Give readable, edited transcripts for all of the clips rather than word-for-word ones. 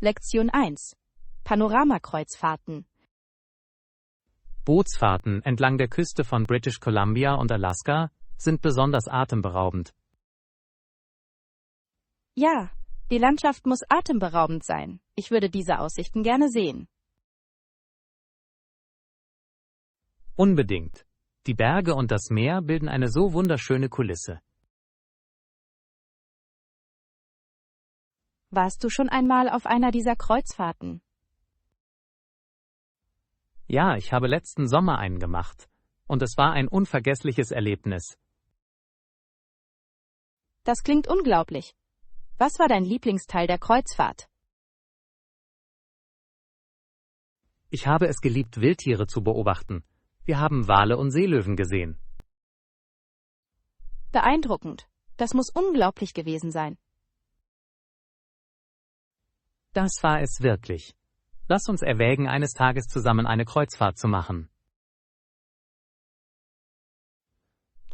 Lektion 1. Panoramakreuzfahrten. Bootsfahrten entlang der Küste von British Columbia und Alaska sind besonders atemberaubend. Ja, die Landschaft muss atemberaubend sein. Ich würde diese Aussichten gerne sehen. Unbedingt. Die Berge und das Meer bilden eine so wunderschöne Kulisse. Warst du schon einmal auf einer dieser Kreuzfahrten? Ja, ich habe letzten Sommer einen gemacht. Und es war ein unvergessliches Erlebnis. Das klingt unglaublich. Was war dein Lieblingsteil der Kreuzfahrt? Ich habe es geliebt, Wildtiere zu beobachten. Wir haben Wale und Seelöwen gesehen. Beeindruckend. Das muss unglaublich gewesen sein. Das war es wirklich. Lass uns erwägen, eines Tages zusammen eine Kreuzfahrt zu machen.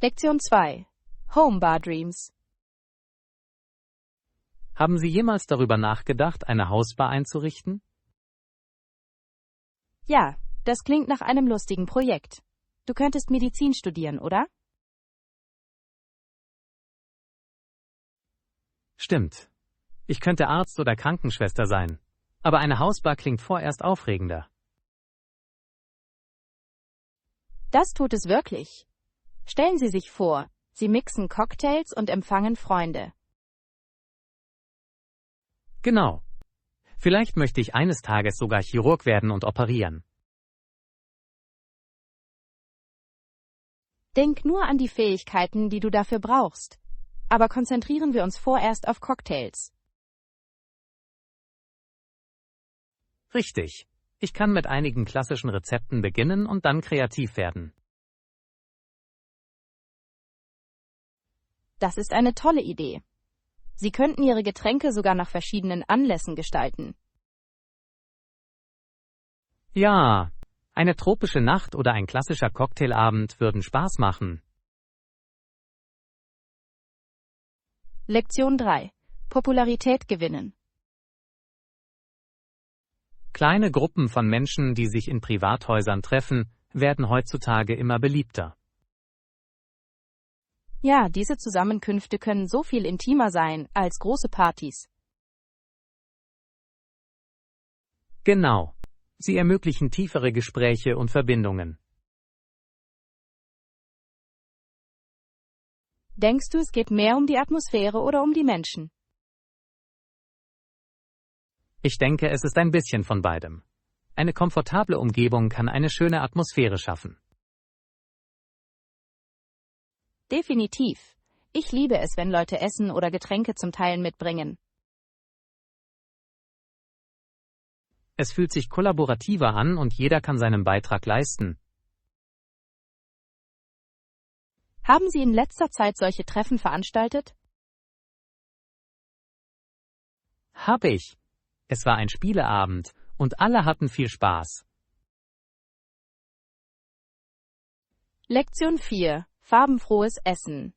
Lektion 2. Homebar Dreams. Haben Sie jemals darüber nachgedacht, eine Hausbar einzurichten? Ja, das klingt nach einem lustigen Projekt. Du könntest Medizin studieren, oder? Stimmt. Ich könnte Arzt oder Krankenschwester sein. Aber eine Hausbar klingt vorerst aufregender. Das tut es wirklich. Stellen Sie sich vor, Sie mixen Cocktails und empfangen Freunde. Genau. Vielleicht möchte ich eines Tages sogar Chirurg werden und operieren. Denk nur an die Fähigkeiten, die du dafür brauchst. Aber konzentrieren wir uns vorerst auf Cocktails. Richtig. Ich kann mit einigen klassischen Rezepten beginnen und dann kreativ werden. Das ist eine tolle Idee. Sie könnten Ihre Getränke sogar nach verschiedenen Anlässen gestalten. Ja, eine tropische Nacht oder ein klassischer Cocktailabend würden Spaß machen. Lektion 3. Popularität gewinnen. Kleine Gruppen von Menschen, die sich in Privathäusern treffen, werden heutzutage immer beliebter. Ja, diese Zusammenkünfte können so viel intimer sein als große Partys. Genau. Sie ermöglichen tiefere Gespräche und Verbindungen. Denkst du, es geht mehr um die Atmosphäre oder um die Menschen? Ich denke, es ist ein bisschen von beidem. Eine komfortable Umgebung kann eine schöne Atmosphäre schaffen. Definitiv. Ich liebe es, wenn Leute Essen oder Getränke zum Teilen mitbringen. Es fühlt sich kollaborativer an und jeder kann seinen Beitrag leisten. Haben Sie in letzter Zeit solche Treffen veranstaltet? Hab ich. Es war ein Spieleabend und alle hatten viel Spaß. Lektion 4. Farbenfrohes Essen.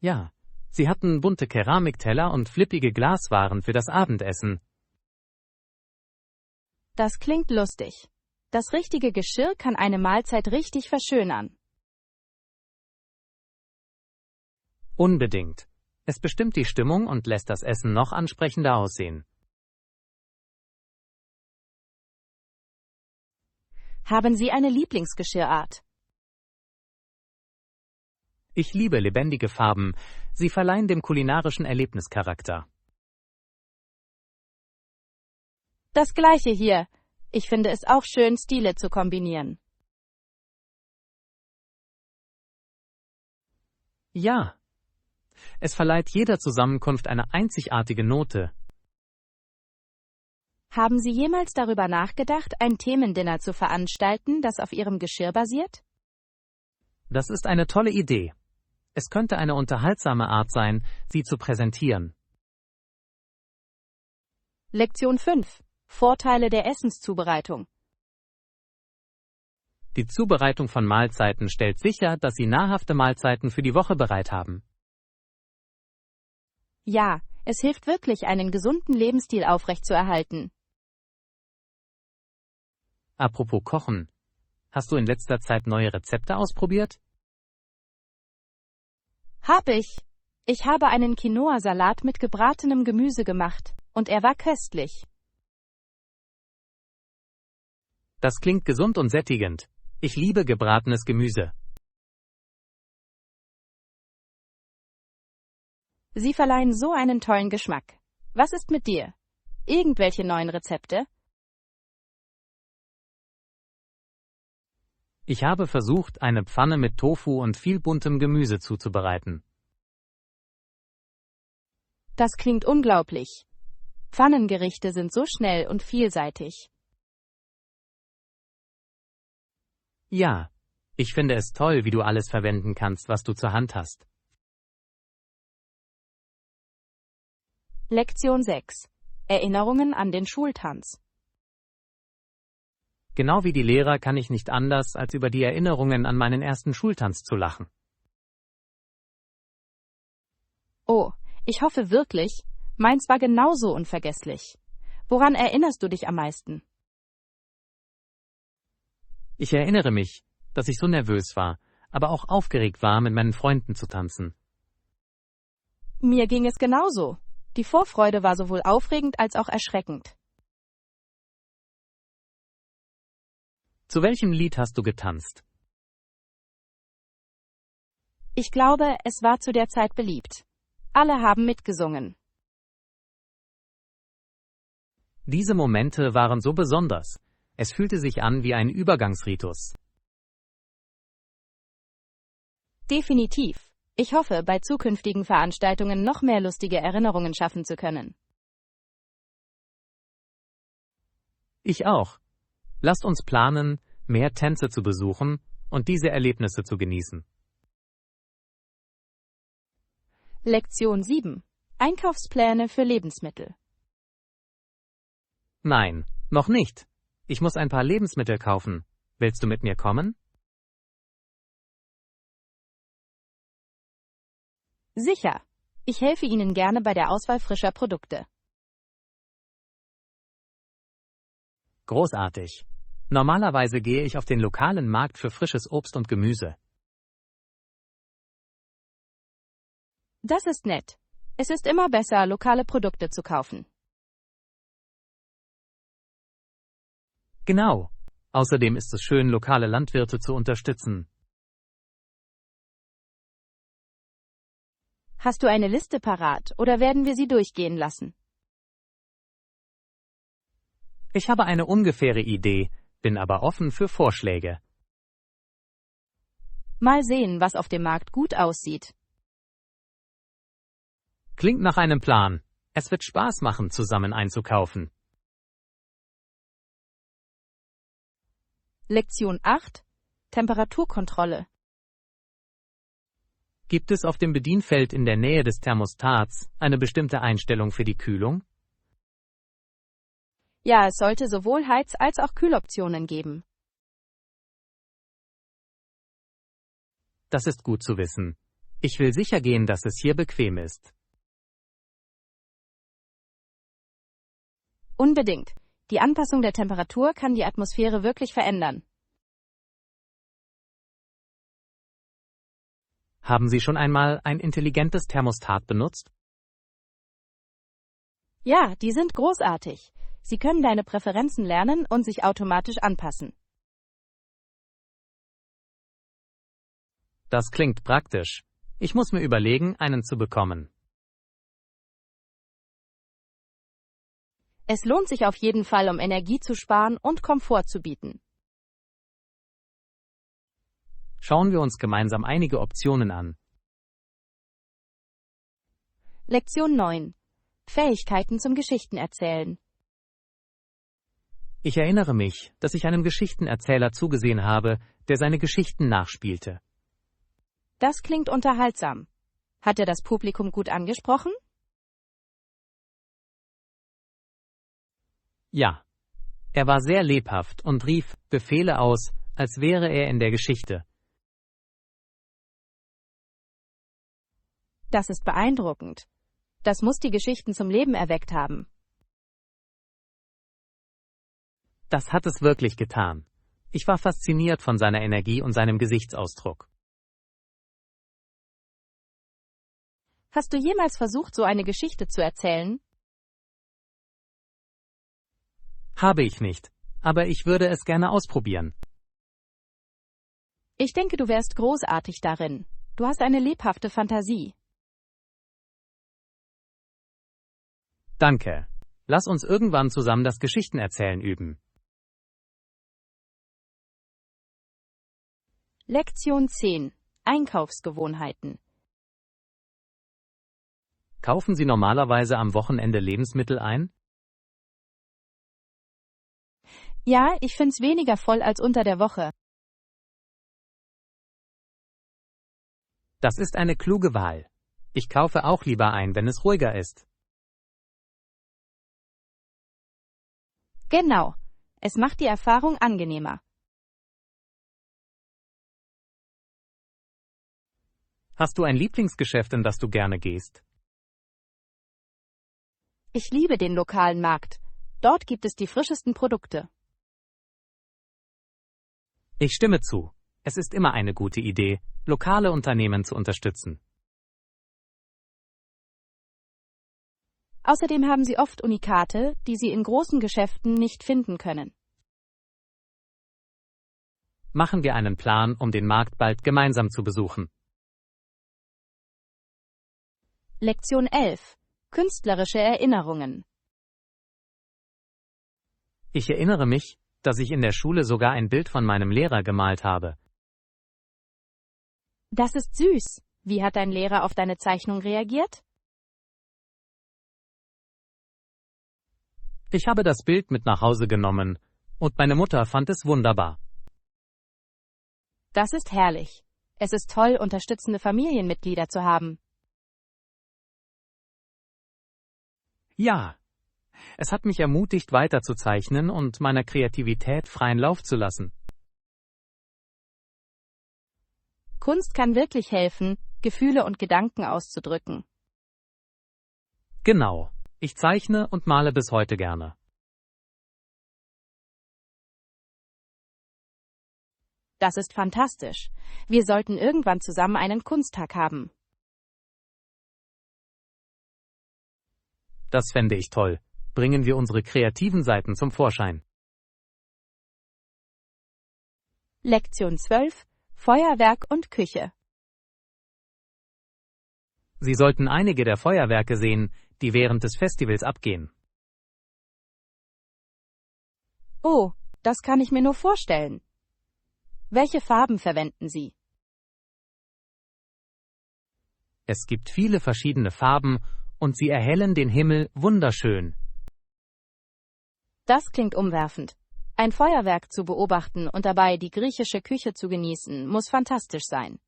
Ja, sie hatten bunte Keramikteller und flippige Glaswaren für das Abendessen. Das klingt lustig. Das richtige Geschirr kann eine Mahlzeit richtig verschönern. Unbedingt. Es bestimmt die Stimmung und lässt das Essen noch ansprechender aussehen. Haben Sie eine Lieblingsgeschirrart? Ich liebe lebendige Farben. Sie verleihen dem kulinarischen Erlebnis Charakter. Das Gleiche hier. Ich finde es auch schön, Stile zu kombinieren. Ja. Es verleiht jeder Zusammenkunft eine einzigartige Note. Haben Sie jemals darüber nachgedacht, ein Themendinner zu veranstalten, das auf Ihrem Geschirr basiert? Das ist eine tolle Idee. Es könnte eine unterhaltsame Art sein, sie zu präsentieren. Lektion 5. Vorteile der Essenszubereitung. Die Zubereitung von Mahlzeiten stellt sicher, dass Sie nahrhafte Mahlzeiten für die Woche bereit haben. Ja, Es hilft wirklich, einen gesunden Lebensstil aufrechtzuerhalten. Apropos Kochen. Hast du in letzter Zeit neue Rezepte ausprobiert? Hab ich. Ich habe einen Quinoa-Salat mit gebratenem Gemüse gemacht, und er war köstlich. Das klingt gesund und sättigend. Ich liebe gebratenes Gemüse. Sie verleihen so einen tollen Geschmack. Was ist mit dir? Irgendwelche neuen Rezepte? Ich habe versucht, eine Pfanne mit Tofu und viel buntem Gemüse zuzubereiten. Das klingt unglaublich. Pfannengerichte sind so schnell und vielseitig. Ja, ich finde es toll, wie du alles verwenden kannst, was du zur Hand hast. Lektion 6. Erinnerungen an den Schultanz. Genau wie die Lehrer kann ich nicht anders, als über die Erinnerungen an meinen ersten Schultanz zu lachen. Oh, ich hoffe wirklich, meins war genauso unvergesslich. Woran erinnerst du dich am meisten? Ich erinnere mich, dass ich so nervös war, aber auch aufgeregt war, mit meinen Freunden zu tanzen. Mir ging es genauso. Die Vorfreude war sowohl aufregend als auch erschreckend. Zu welchem Lied hast du getanzt? Ich glaube, es war zu der Zeit beliebt. Alle haben mitgesungen. Diese Momente waren so besonders. Es fühlte sich an wie ein Übergangsritus. Definitiv. Ich hoffe, bei zukünftigen Veranstaltungen noch mehr lustige Erinnerungen schaffen zu können. Ich auch. Lasst uns planen, mehr Tänze zu besuchen und diese Erlebnisse zu genießen. Lektion 7. Einkaufspläne für Lebensmittel. Nein, noch nicht. Ich muss ein paar Lebensmittel kaufen. Willst du mit mir kommen? Sicher. Ich helfe Ihnen gerne bei der Auswahl frischer Produkte. Großartig. Normalerweise gehe ich auf den lokalen Markt für frisches Obst und Gemüse. Das ist nett. Es ist immer besser, lokale Produkte zu kaufen. Genau. Außerdem ist es schön, lokale Landwirte zu unterstützen. Hast du eine Liste parat, oder werden wir sie durchgehen lassen? Ich habe eine ungefähre Idee, bin aber offen für Vorschläge. Mal sehen, was auf dem Markt gut aussieht. Klingt nach einem Plan. Es wird Spaß machen, zusammen einzukaufen. Lektion 8. Temperaturkontrolle. Gibt es auf dem Bedienfeld in der Nähe des Thermostats eine bestimmte Einstellung für die Kühlung? Ja, es sollte sowohl Heiz- als auch Kühloptionen geben. Das ist gut zu wissen. Ich will sicher gehen, dass es hier bequem ist. Unbedingt. Die Anpassung der Temperatur kann die Atmosphäre wirklich verändern. Haben Sie schon einmal ein intelligentes Thermostat benutzt? Ja, die sind großartig. Sie können deine Präferenzen lernen und sich automatisch anpassen. Das klingt praktisch. Ich muss mir überlegen, einen zu bekommen. Es lohnt sich auf jeden Fall, um Energie zu sparen und Komfort zu bieten. Schauen wir uns gemeinsam einige Optionen an. Lektion 9. Fähigkeiten zum Geschichtenerzählen. Ich erinnere mich, dass ich einem Geschichtenerzähler zugesehen habe, der seine Geschichten nachspielte. Das klingt unterhaltsam. Hat er das Publikum gut angesprochen? Ja. Er war sehr lebhaft und rief Befehle aus, als wäre er in der Geschichte. Das ist beeindruckend. Das muss die Geschichten zum Leben erweckt haben. Das hat es wirklich getan. Ich war fasziniert von seiner Energie und seinem Gesichtsausdruck. Hast du jemals versucht, so eine Geschichte zu erzählen? Habe ich nicht, aber ich würde es gerne ausprobieren. Ich denke, du wärst großartig darin. Du hast eine lebhafte Fantasie. Danke. Lass uns irgendwann zusammen das Geschichtenerzählen üben. Lektion 10. Einkaufsgewohnheiten. Kaufen Sie normalerweise am Wochenende Lebensmittel ein? Ja, ich find's weniger voll als unter der Woche. Das ist eine kluge Wahl. Ich kaufe auch lieber ein, wenn es ruhiger ist. Genau. Es macht die Erfahrung angenehmer. Hast du ein Lieblingsgeschäft, in das du gerne gehst? Ich liebe den lokalen Markt. Dort gibt es die frischesten Produkte. Ich stimme zu. Es ist immer eine gute Idee, lokale Unternehmen zu unterstützen. Außerdem haben sie oft Unikate, die sie in großen Geschäften nicht finden können. Machen wir einen Plan, um den Markt bald gemeinsam zu besuchen. Lektion 11. Künstlerische Erinnerungen. Ich erinnere mich, dass ich in der Schule sogar ein Bild von meinem Lehrer gemalt habe. Das ist süß. Wie hat dein Lehrer auf deine Zeichnung reagiert? Ich habe das Bild mit nach Hause genommen und meine Mutter fand es wunderbar. Das ist herrlich. Es ist toll, unterstützende Familienmitglieder zu haben. Ja, es hat mich ermutigt, weiter zu zeichnen und meiner Kreativität freien Lauf zu lassen. Kunst kann wirklich helfen, Gefühle und Gedanken auszudrücken. Genau, ich zeichne und male bis heute gerne. Das ist fantastisch. Wir sollten irgendwann zusammen einen Kunsttag haben. Das fände ich toll. Bringen wir unsere kreativen Seiten zum Vorschein. Lektion 12. Feuerwerk und Küche. Sie sollten einige der Feuerwerke sehen, die während des Festivals abgehen. Oh, das kann ich mir nur vorstellen. Welche Farben verwenden Sie? Es gibt viele verschiedene Farben und sie erhellen den Himmel wunderschön. Das klingt umwerfend. Ein Feuerwerk zu beobachten und dabei die griechische Küche zu genießen, muss fantastisch sein.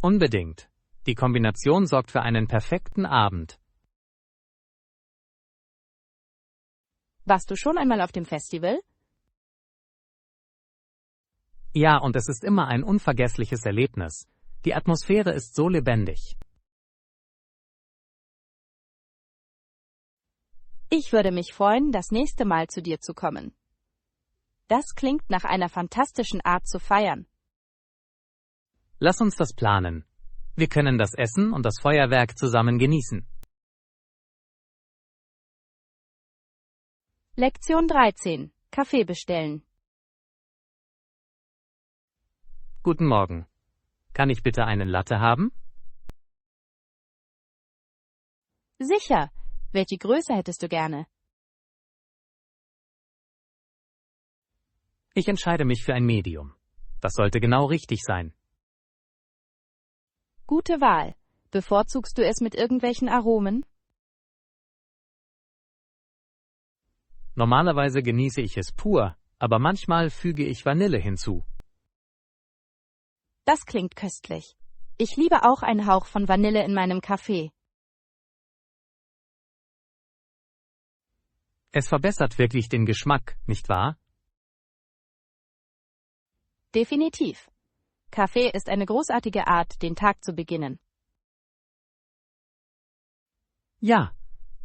Unbedingt. Die Kombination sorgt für einen perfekten Abend. Warst du schon einmal auf dem Festival? Ja, und es ist immer ein unvergessliches Erlebnis. Die Atmosphäre ist so lebendig. Ich würde mich freuen, das nächste Mal zu dir zu kommen. Das klingt nach einer fantastischen Art zu feiern. Lass uns das planen. Wir können das Essen und das Feuerwerk zusammen genießen. Lektion 13. Kaffee bestellen. Guten Morgen. Kann ich bitte einen Latte haben? Sicher. Welche Größe hättest du gerne? Ich entscheide mich für ein Medium. Das sollte genau richtig sein. Gute Wahl. Bevorzugst du es mit irgendwelchen Aromen? Normalerweise genieße ich es pur, aber manchmal füge ich Vanille hinzu. Das klingt köstlich. Ich liebe auch einen Hauch von Vanille in meinem Kaffee. Es verbessert wirklich den Geschmack, nicht wahr? Definitiv. Kaffee ist eine großartige Art, den Tag zu beginnen. Ja,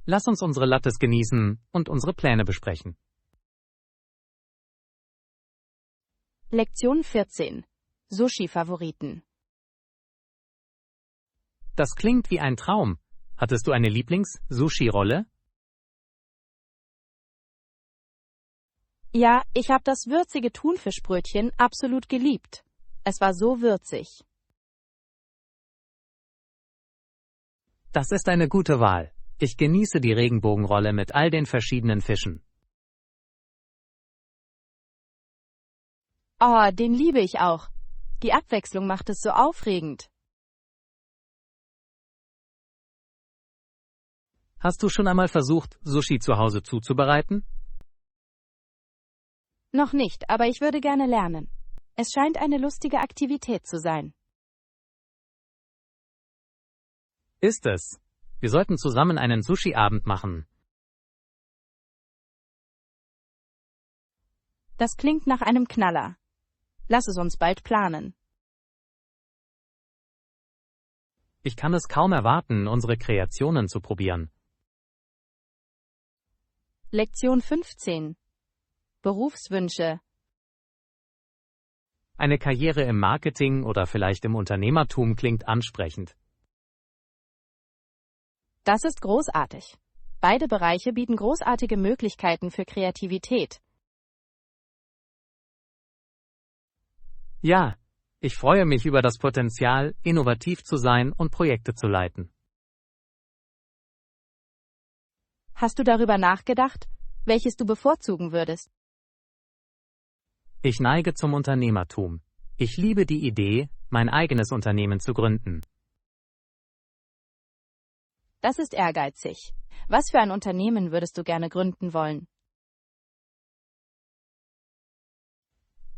lass uns unsere Lattes genießen und unsere Pläne besprechen. Lektion 14. Sushi-Favoriten. Das klingt wie ein Traum. Hattest du eine Lieblings-Sushi-Rolle? Ja, ich habe das würzige Thunfischbrötchen absolut geliebt. Es war so würzig. Das ist eine gute Wahl. Ich genieße die Regenbogenrolle mit all den verschiedenen Fischen. Oh, den liebe ich auch. Die Abwechslung macht es so aufregend. Hast du schon einmal versucht, Sushi zu Hause zuzubereiten? Noch nicht, aber ich würde gerne lernen. Es scheint eine lustige Aktivität zu sein. Ist es. Wir sollten zusammen einen Sushi-Abend machen. Das klingt nach einem Knaller. Lass es uns bald planen. Ich kann es kaum erwarten, unsere Kreationen zu probieren. Lektion 15. Berufswünsche. Eine Karriere im Marketing oder vielleicht im Unternehmertum klingt ansprechend. Das ist großartig. Beide Bereiche bieten großartige Möglichkeiten für Kreativität. Ja, ich freue mich über das Potenzial, innovativ zu sein und Projekte zu leiten. Hast du darüber nachgedacht, welches du bevorzugen würdest? Ich neige zum Unternehmertum. Ich liebe die Idee, mein eigenes Unternehmen zu gründen. Das ist ehrgeizig. Was für ein Unternehmen würdest du gerne gründen wollen?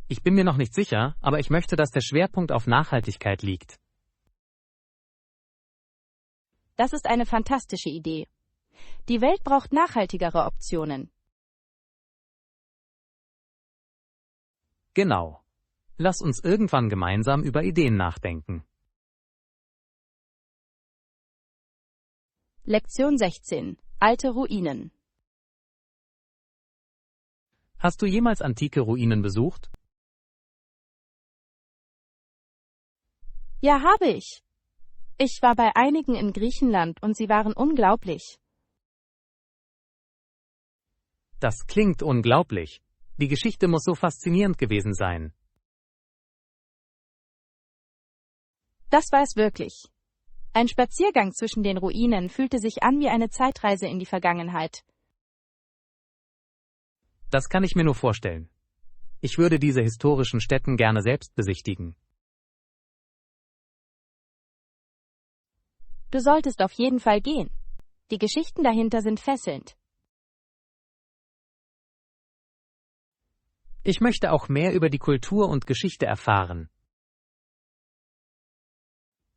Ich bin mir noch nicht sicher, aber ich möchte, dass der Schwerpunkt auf Nachhaltigkeit liegt. Das ist eine fantastische Idee. Die Welt braucht nachhaltigere Optionen. Genau. Lass uns irgendwann gemeinsam über Ideen nachdenken. Lektion 16. Alte Ruinen. Hast du jemals antike Ruinen besucht? Ja, habe ich. Ich war bei einigen in Griechenland und sie waren unglaublich. Das klingt unglaublich. Die Geschichte muss so faszinierend gewesen sein. Das war es wirklich. Ein Spaziergang zwischen den Ruinen fühlte sich an wie eine Zeitreise in die Vergangenheit. Das kann ich mir nur vorstellen. Ich würde diese historischen Stätten gerne selbst besichtigen. Du solltest auf jeden Fall gehen. Die Geschichten dahinter sind fesselnd. Ich möchte auch mehr über die Kultur und Geschichte erfahren.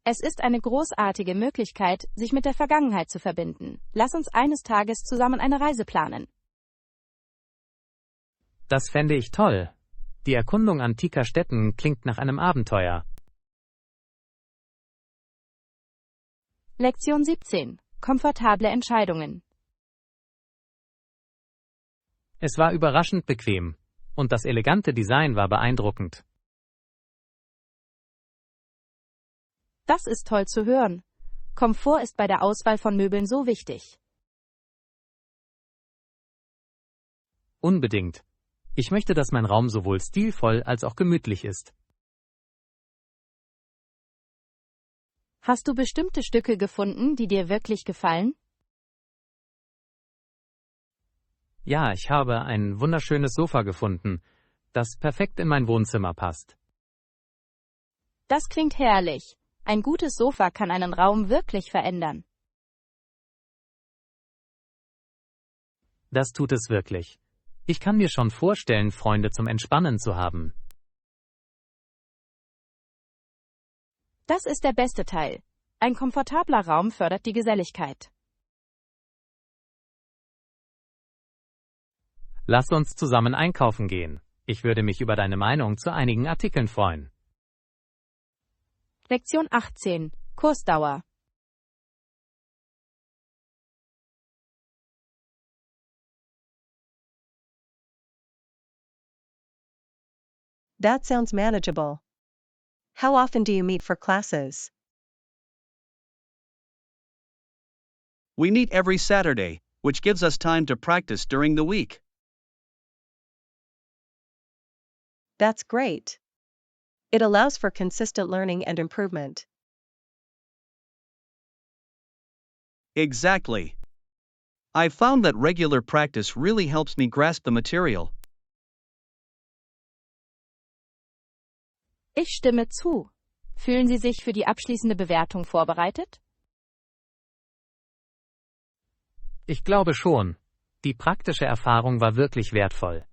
Es ist eine großartige Möglichkeit, sich mit der Vergangenheit zu verbinden. Lass uns eines Tages zusammen eine Reise planen. Das fände ich toll. Die Erkundung antiker Städten klingt nach einem Abenteuer. Lektion 17. Komfortable Entscheidungen. Es war überraschend bequem. Und das elegante Design war beeindruckend. Das ist toll zu hören. Komfort ist bei der Auswahl von Möbeln so wichtig. Unbedingt. Ich möchte, dass mein Raum sowohl stilvoll als auch gemütlich ist. Hast du bestimmte Stücke gefunden, die dir wirklich gefallen? Ja, ich habe ein wunderschönes Sofa gefunden, das perfekt in mein Wohnzimmer passt. Das klingt herrlich. Ein gutes Sofa kann einen Raum wirklich verändern. Das tut es wirklich. Ich kann mir schon vorstellen, Freunde zum Entspannen zu haben. Das ist der beste Teil. Ein komfortabler Raum fördert die Geselligkeit. Lass uns zusammen einkaufen gehen. Ich würde mich über deine Meinung zu einigen Artikeln freuen. Lektion 18. Kursdauer. That sounds manageable. How often do you meet for classes? We meet every Saturday, which gives us time to practice during the week. That's great. It allows for consistent learning and improvement. Exactly. I've found that regular practice really helps me grasp the material. Ich stimme zu. Fühlen Sie sich für die abschließende Bewertung vorbereitet? Ich glaube schon. Die praktische Erfahrung war wirklich wertvoll.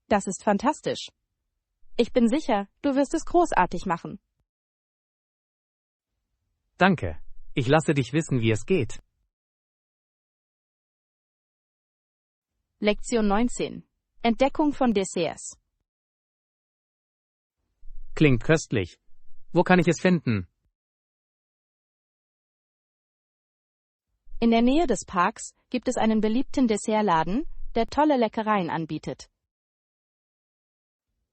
Das ist fantastisch. Ich bin sicher, du wirst es großartig machen. Danke. Ich lasse dich wissen, wie es geht. Lektion 19. Entdeckung von Desserts. Klingt köstlich. Wo kann ich es finden? In der Nähe des Parks gibt es einen beliebten Dessertladen, der tolle Leckereien anbietet.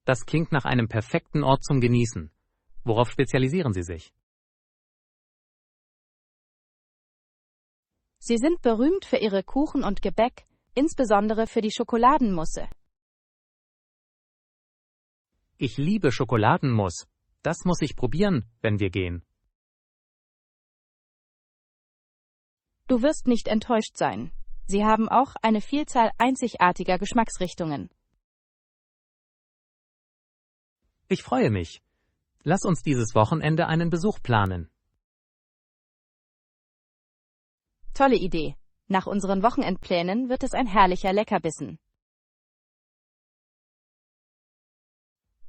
Das klingt nach einem perfekten Ort zum Genießen. Worauf spezialisieren Sie sich? Sie sind berühmt für ihre Kuchen und Gebäck, insbesondere für die Schokoladenmousse. Ich liebe Schokoladenmus. Das muss ich probieren, wenn wir gehen. Du wirst nicht enttäuscht sein. Sie haben auch eine Vielzahl einzigartiger Geschmacksrichtungen. Ich freue mich. Lass uns dieses Wochenende einen Besuch planen. Tolle Idee. Nach unseren Wochenendplänen wird es ein herrlicher Leckerbissen.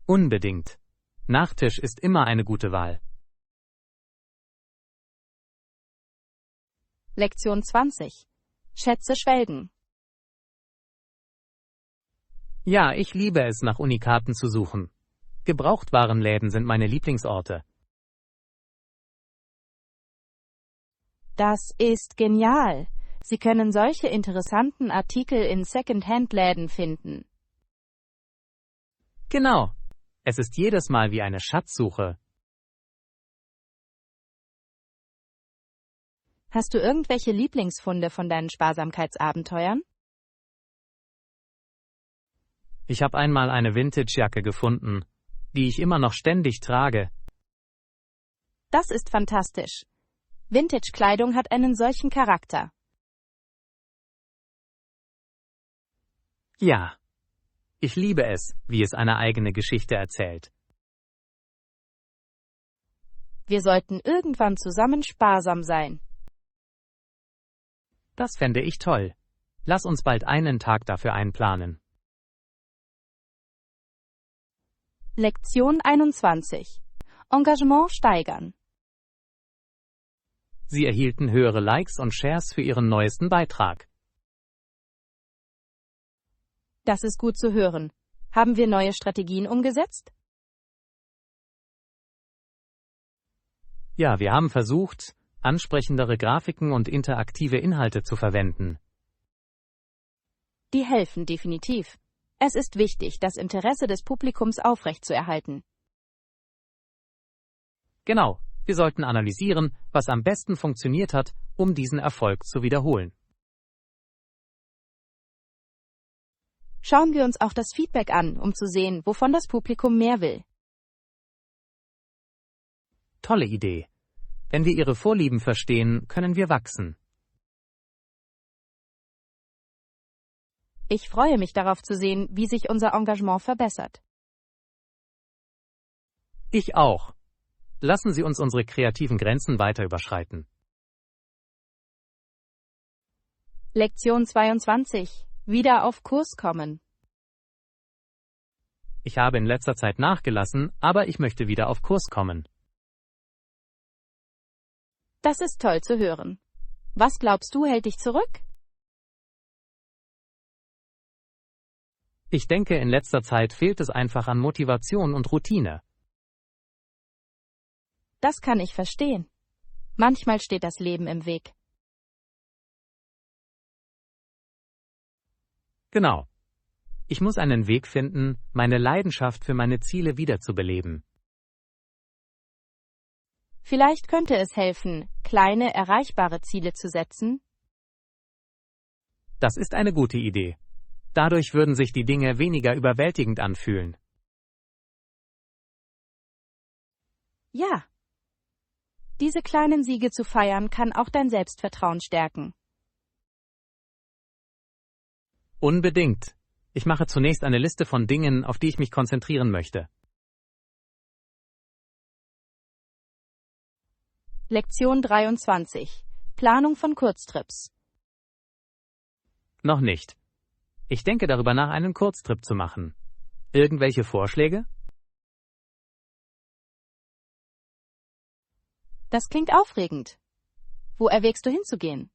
Unbedingt. Nachtisch ist immer eine gute Wahl. Lektion 20. Schätze schwelgen. Ja, ich liebe es, nach Unikaten zu suchen. Gebrauchtwarenläden sind meine Lieblingsorte. Das ist genial. Sie können solche interessanten Artikel in Second-Hand-Läden finden. Genau. Es ist jedes Mal wie eine Schatzsuche. Hast du irgendwelche Lieblingsfunde von deinen Sparsamkeitsabenteuern? Ich habe einmal eine Vintage-Jacke gefunden, die ich immer noch ständig trage. Das ist fantastisch. Vintage-Kleidung hat einen solchen Charakter. Ja. Ich liebe es, wie es eine eigene Geschichte erzählt. Wir sollten irgendwann zusammen sparsam sein. Das fände ich toll. Lass uns bald einen Tag dafür einplanen. Lektion 21. Engagement steigern. Sie erhielten höhere Likes und Shares für ihren neuesten Beitrag. Das ist gut zu hören. Haben wir neue Strategien umgesetzt? Ja, wir haben versucht, ansprechendere Grafiken und interaktive Inhalte zu verwenden. Die helfen definitiv. Es ist wichtig, das Interesse des Publikums aufrechtzuerhalten. Genau, wir sollten analysieren, was am besten funktioniert hat, um diesen Erfolg zu wiederholen. Schauen wir uns auch das Feedback an, um zu sehen, wovon das Publikum mehr will. Tolle Idee. Wenn wir Ihre Vorlieben verstehen, können wir wachsen. Ich freue mich darauf zu sehen, wie sich unser Engagement verbessert. Ich auch. Lassen Sie uns unsere kreativen Grenzen weiter überschreiten. Lektion 22. Wieder auf Kurs kommen. Ich habe in letzter Zeit nachgelassen, aber ich möchte wieder auf Kurs kommen. Das ist toll zu hören. Was glaubst du, hält dich zurück? Ich denke, in letzter Zeit fehlt es einfach an Motivation und Routine. Das kann ich verstehen. Manchmal steht das Leben im Weg. Genau. Ich muss einen Weg finden, meine Leidenschaft für meine Ziele wiederzubeleben. Vielleicht könnte es helfen, kleine, erreichbare Ziele zu setzen. Das ist eine gute Idee. Dadurch würden sich die Dinge weniger überwältigend anfühlen. Ja. Diese kleinen Siege zu feiern, kann auch dein Selbstvertrauen stärken. Unbedingt. Ich mache zunächst eine Liste von Dingen, auf die ich mich konzentrieren möchte. Lektion 23. Planung von Kurztrips. Noch nicht. Ich denke darüber nach, einen Kurztrip zu machen. Irgendwelche Vorschläge? Das klingt aufregend. Wo erwägst du hinzugehen?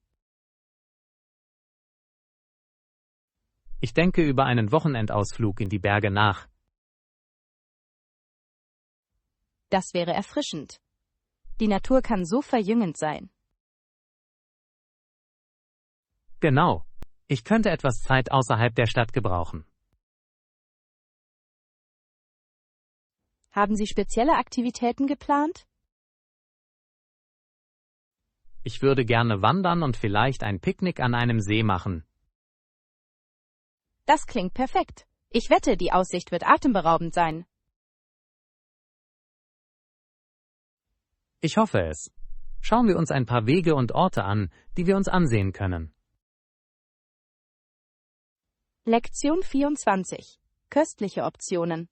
Ich denke über einen Wochenendausflug in die Berge nach. Das wäre erfrischend. Die Natur kann so verjüngend sein. Genau. Ich könnte etwas Zeit außerhalb der Stadt gebrauchen. Haben Sie spezielle Aktivitäten geplant? Ich würde gerne wandern und vielleicht ein Picknick an einem See machen. Das klingt perfekt. Ich wette, die Aussicht wird atemberaubend sein. Ich hoffe es. Schauen wir uns ein paar Wege und Orte an, die wir uns ansehen können. Lektion 24. Köstliche Optionen.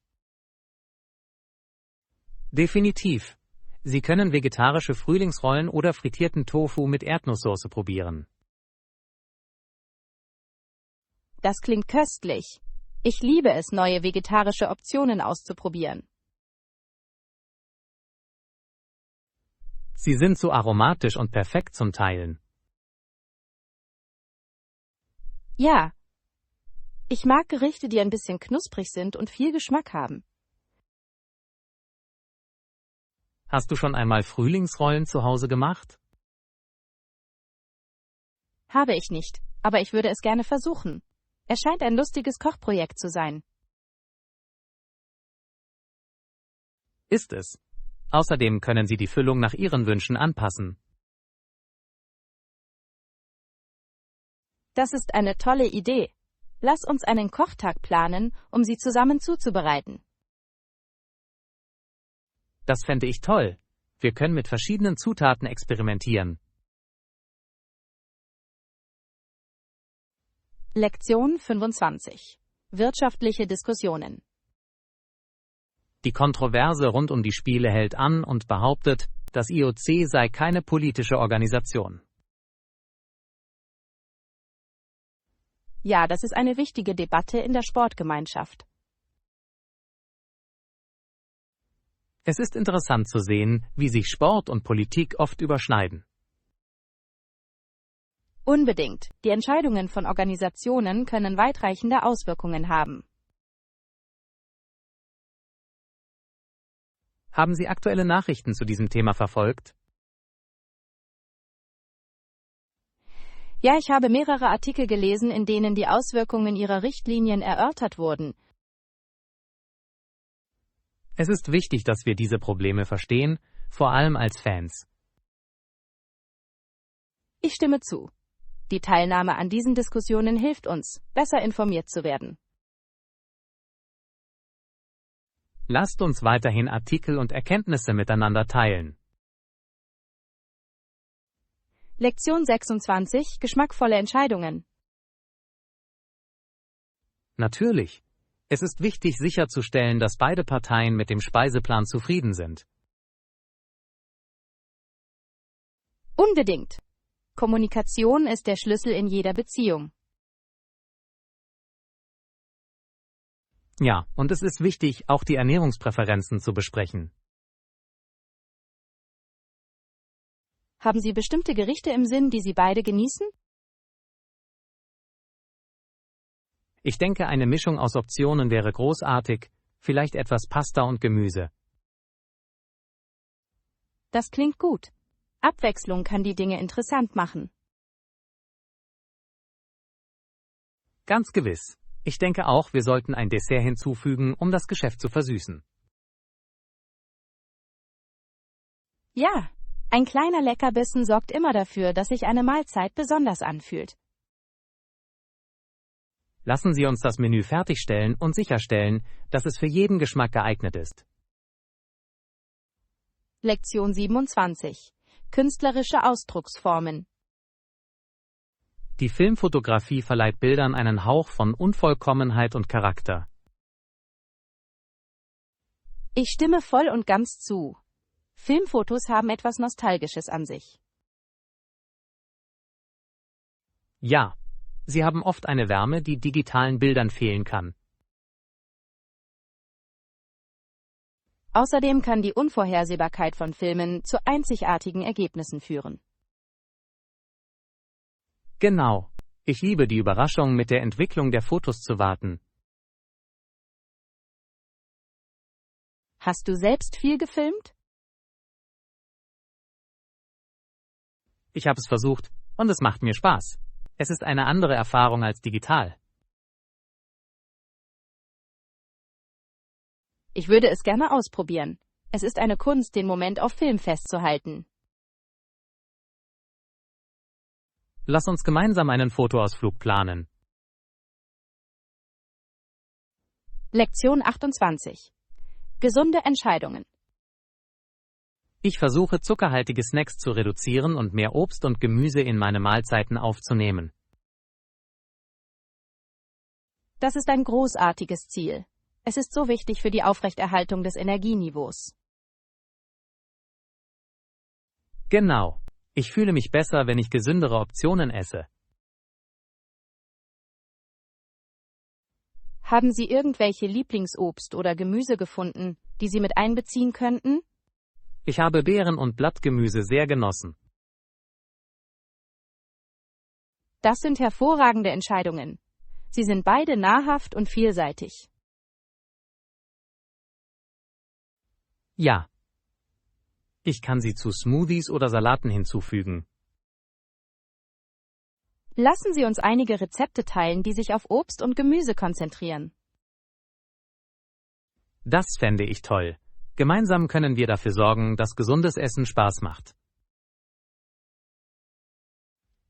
Definitiv. Sie können vegetarische Frühlingsrollen oder frittierten Tofu mit Erdnusssoße probieren. Das klingt köstlich. Ich liebe es, neue vegetarische Optionen auszuprobieren. Sie sind so aromatisch und perfekt zum Teilen. Ja. Ich mag Gerichte, die ein bisschen knusprig sind und viel Geschmack haben. Hast du schon einmal Frühlingsrollen zu Hause gemacht? Habe ich nicht, aber ich würde es gerne versuchen. Es scheint ein lustiges Kochprojekt zu sein. Ist es. Außerdem können Sie die Füllung nach Ihren Wünschen anpassen. Das ist eine tolle Idee. Lass uns einen Kochtag planen, um sie zusammen zuzubereiten. Das fände ich toll. Wir können mit verschiedenen Zutaten experimentieren. Lektion 25. Wirtschaftliche Diskussionen. Die Kontroverse rund um die Spiele hält an und behauptet, das IOC sei keine politische Organisation. Ja, das ist eine wichtige Debatte in der Sportgemeinschaft. Es ist interessant zu sehen, wie sich Sport und Politik oft überschneiden. Unbedingt. Die Entscheidungen von Organisationen können weitreichende Auswirkungen haben. Haben Sie aktuelle Nachrichten zu diesem Thema verfolgt? Ja, ich habe mehrere Artikel gelesen, in denen die Auswirkungen ihrer Richtlinien erörtert wurden. Es ist wichtig, dass wir diese Probleme verstehen, vor allem als Fans. Ich stimme zu. Die Teilnahme an diesen Diskussionen hilft uns, besser informiert zu werden. Lasst uns weiterhin Artikel und Erkenntnisse miteinander teilen. Lektion 26. Geschmackvolle Entscheidungen. Natürlich. Es ist wichtig sicherzustellen, dass beide Parteien mit dem Speiseplan zufrieden sind. Unbedingt. Kommunikation ist der Schlüssel in jeder Beziehung. Ja, und es ist wichtig, auch die Ernährungspräferenzen zu besprechen. Haben Sie bestimmte Gerichte im Sinn, die Sie beide genießen? Ich denke, eine Mischung aus Optionen wäre großartig, vielleicht etwas Pasta und Gemüse. Das klingt gut. Abwechslung kann die Dinge interessant machen. Ganz gewiss. Ich denke auch, wir sollten ein Dessert hinzufügen, um das Geschäft zu versüßen. Ja, ein kleiner Leckerbissen sorgt immer dafür, dass sich eine Mahlzeit besonders anfühlt. Lassen Sie uns das Menü fertigstellen und sicherstellen, dass es für jeden Geschmack geeignet ist. Lektion 27. Künstlerische Ausdrucksformen. Die Filmfotografie verleiht Bildern einen Hauch von Unvollkommenheit und Charakter. Ich stimme voll und ganz zu. Filmfotos haben etwas Nostalgisches an sich. Ja, sie haben oft eine Wärme, die digitalen Bildern fehlen kann. Außerdem kann die Unvorhersehbarkeit von Filmen zu einzigartigen Ergebnissen führen. Genau. Ich liebe die Überraschung, mit der Entwicklung der Fotos zu warten. Hast du selbst viel gefilmt? Ich habe es versucht und es macht mir Spaß. Es ist eine andere Erfahrung als digital. Ich würde es gerne ausprobieren. Es ist eine Kunst, den Moment auf Film festzuhalten. Lass uns gemeinsam einen Fotoausflug planen. Lektion 28. Gesunde Entscheidungen. Ich versuche, zuckerhaltige Snacks zu reduzieren und mehr Obst und Gemüse in meine Mahlzeiten aufzunehmen. Das ist ein großartiges Ziel. Es ist so wichtig für die Aufrechterhaltung des Energieniveaus. Genau. Ich fühle mich besser, wenn ich gesündere Optionen esse. Haben Sie irgendwelche Lieblingsobst oder Gemüse gefunden, die Sie mit einbeziehen könnten? Ich habe Beeren und Blattgemüse sehr genossen. Das sind hervorragende Entscheidungen. Sie sind beide nahrhaft und vielseitig. Ja. Ich kann sie zu Smoothies oder Salaten hinzufügen. Lassen Sie uns einige Rezepte teilen, die sich auf Obst und Gemüse konzentrieren. Das fände ich toll. Gemeinsam können wir dafür sorgen, dass gesundes Essen Spaß macht.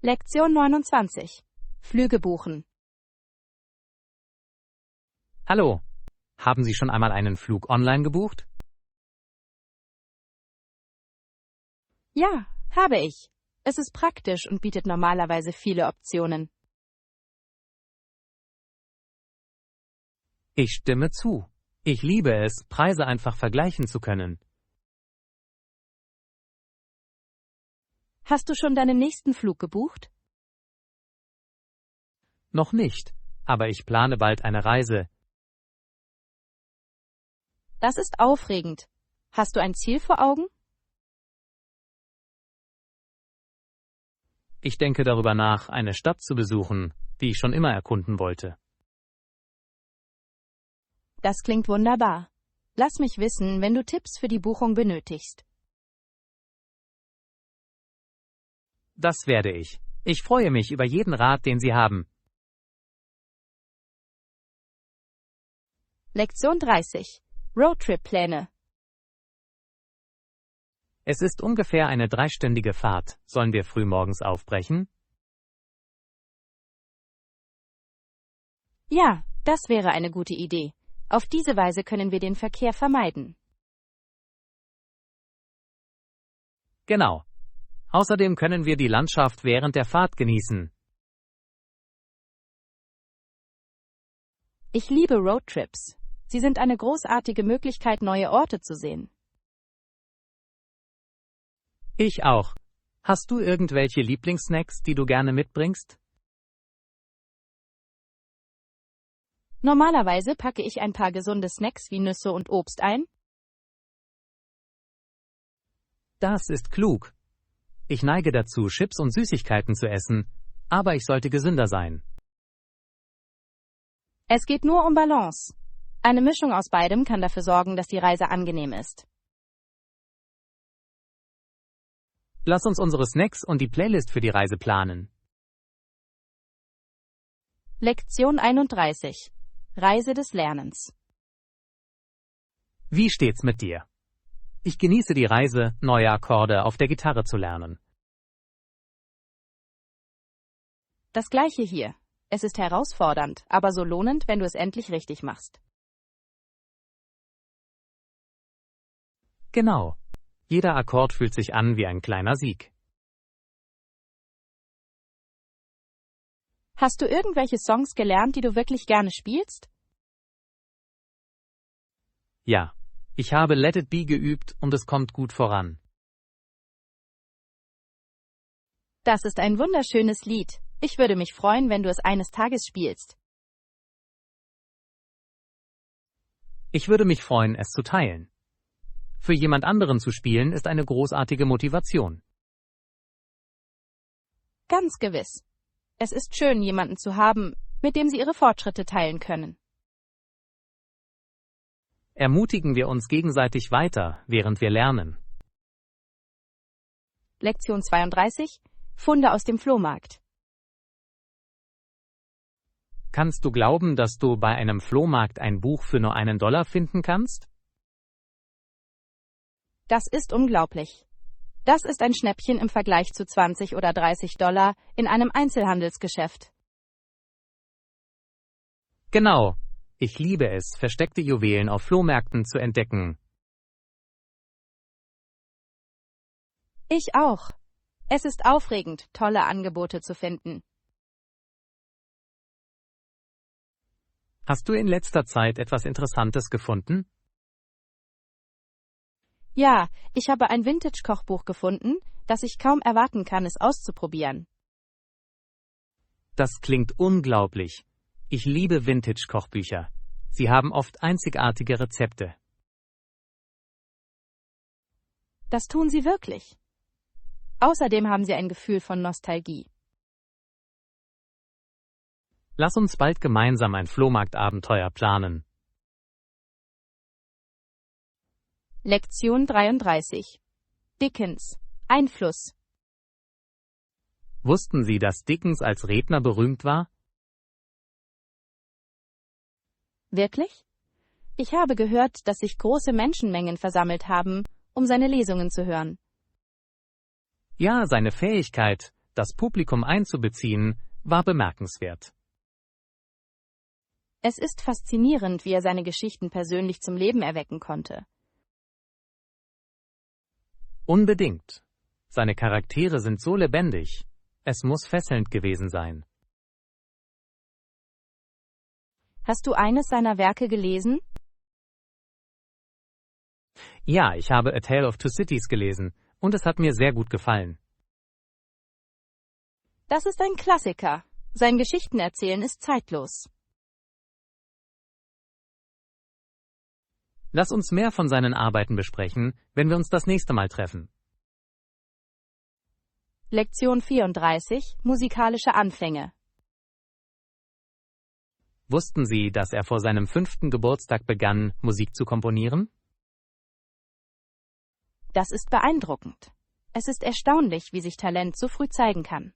Lektion 29. Flüge buchen. Hallo. Haben Sie schon einmal einen Flug online gebucht? Ja, habe ich. Es ist praktisch und bietet normalerweise viele Optionen. Ich stimme zu. Ich liebe es, Preise einfach vergleichen zu können. Hast du schon deinen nächsten Flug gebucht? Noch nicht, aber ich plane bald eine Reise. Das ist aufregend. Hast du ein Ziel vor Augen? Ich denke darüber nach, eine Stadt zu besuchen, die ich schon immer erkunden wollte. Das klingt wunderbar. Lass mich wissen, wenn du Tipps für die Buchung benötigst. Das werde ich. Ich freue mich über jeden Rat, den Sie haben. Lektion 30. Roadtrip-Pläne. Es ist ungefähr eine 3-stündige Fahrt. Sollen wir frühmorgens aufbrechen? Ja, das wäre eine gute Idee. Auf diese Weise können wir den Verkehr vermeiden. Genau. Außerdem können wir die Landschaft während der Fahrt genießen. Ich liebe Roadtrips. Sie sind eine großartige Möglichkeit, neue Orte zu sehen. Ich auch. Hast du irgendwelche Lieblingssnacks, die du gerne mitbringst? Normalerweise packe ich ein paar gesunde Snacks wie Nüsse und Obst ein. Das ist klug. Ich neige dazu, Chips und Süßigkeiten zu essen, aber ich sollte gesünder sein. Es geht nur um Balance. Eine Mischung aus beidem kann dafür sorgen, dass die Reise angenehm ist. Lass uns unsere Snacks und die Playlist für die Reise planen. Lektion 31. Reise des Lernens. Wie steht's mit dir? Ich genieße die Reise, neue Akkorde auf der Gitarre zu lernen. Das gleiche hier. Es ist herausfordernd, aber so lohnend, wenn du es endlich richtig machst. Genau. Jeder Akkord fühlt sich an wie ein kleiner Sieg. Hast du irgendwelche Songs gelernt, die du wirklich gerne spielst? Ja, ich habe Let It Be geübt und es kommt gut voran. Das ist ein wunderschönes Lied. Ich würde mich freuen, wenn du es eines Tages spielst. Ich würde mich freuen, es zu teilen. Für jemand anderen zu spielen ist eine großartige Motivation. Ganz gewiss. Es ist schön, jemanden zu haben, mit dem sie ihre Fortschritte teilen können. Ermutigen wir uns gegenseitig weiter, während wir lernen. Lektion 32. Funde aus dem Flohmarkt. Kannst du glauben, dass du bei einem Flohmarkt ein Buch für nur $1 finden kannst? Das ist unglaublich. Das ist ein Schnäppchen im Vergleich zu $20 oder $30 in einem Einzelhandelsgeschäft. Genau. Ich liebe es, versteckte Juwelen auf Flohmärkten zu entdecken. Ich auch. Es ist aufregend, tolle Angebote zu finden. Hast du in letzter Zeit etwas Interessantes gefunden? Ja, ich habe ein Vintage-Kochbuch gefunden, das ich kaum erwarten kann, es auszuprobieren. Das klingt unglaublich. Ich liebe Vintage-Kochbücher. Sie haben oft einzigartige Rezepte. Das tun sie wirklich. Außerdem haben sie ein Gefühl von Nostalgie. Lass uns bald gemeinsam ein Flohmarktabenteuer planen. Lektion 33. Dickens. Einfluss. Wussten Sie, dass Dickens als Redner berühmt war? Wirklich? Ich habe gehört, dass sich große Menschenmengen versammelt haben, um seine Lesungen zu hören. Ja, seine Fähigkeit, das Publikum einzubeziehen, war bemerkenswert. Es ist faszinierend, wie er seine Geschichten persönlich zum Leben erwecken konnte. Unbedingt. Seine Charaktere sind so lebendig. Es muss fesselnd gewesen sein. Hast du eines seiner Werke gelesen? Ja, ich habe A Tale of Two Cities gelesen und es hat mir sehr gut gefallen. Das ist ein Klassiker. Sein Geschichtenerzählen ist zeitlos. Lass uns mehr von seinen Arbeiten besprechen, wenn wir uns das nächste Mal treffen. Lektion 34. Musikalische Anfänge. Wussten Sie, dass er vor seinem 5. Geburtstag begann, Musik zu komponieren? Das ist beeindruckend. Es ist erstaunlich, wie sich Talent so früh zeigen kann.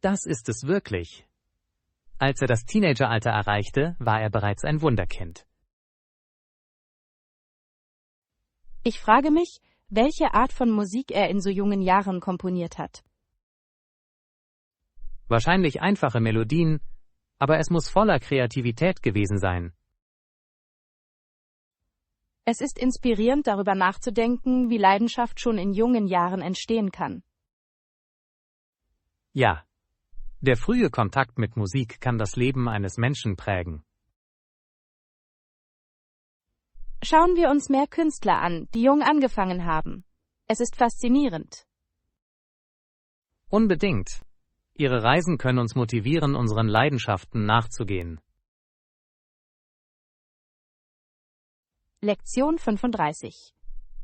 Das ist es wirklich. Als er das Teenageralter erreichte, war er bereits ein Wunderkind. Ich frage mich, welche Art von Musik er in so jungen Jahren komponiert hat. Wahrscheinlich einfache Melodien, aber es muss voller Kreativität gewesen sein. Es ist inspirierend, darüber nachzudenken, wie Leidenschaft schon in jungen Jahren entstehen kann. Ja, der frühe Kontakt mit Musik kann das Leben eines Menschen prägen. Schauen wir uns mehr Künstler an, die jung angefangen haben. Es ist faszinierend. Unbedingt. Ihre Reisen können uns motivieren, unseren Leidenschaften nachzugehen. Lektion 35.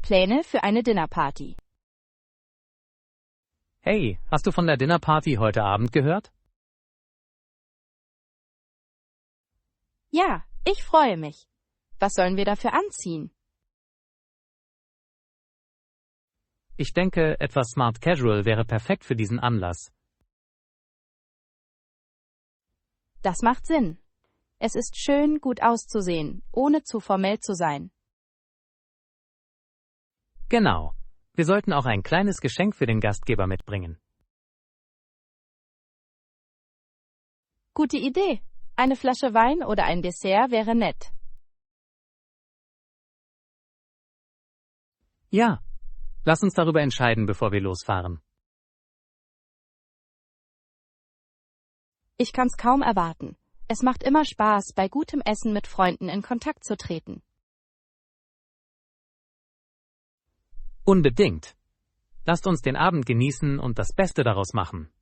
Pläne für eine Dinnerparty. Hey, hast du von der Dinnerparty heute Abend gehört? Ja, ich freue mich. Was sollen wir dafür anziehen? Ich denke, etwas Smart Casual wäre perfekt für diesen Anlass. Das macht Sinn. Es ist schön, gut auszusehen, ohne zu formell zu sein. Genau. Wir sollten auch ein kleines Geschenk für den Gastgeber mitbringen. Gute Idee. Eine Flasche Wein oder ein Dessert wäre nett. Ja. Lass uns darüber entscheiden, bevor wir losfahren. Ich kann's kaum erwarten. Es macht immer Spaß, bei gutem Essen mit Freunden in Kontakt zu treten. Unbedingt. Lasst uns den Abend genießen und das Beste daraus machen.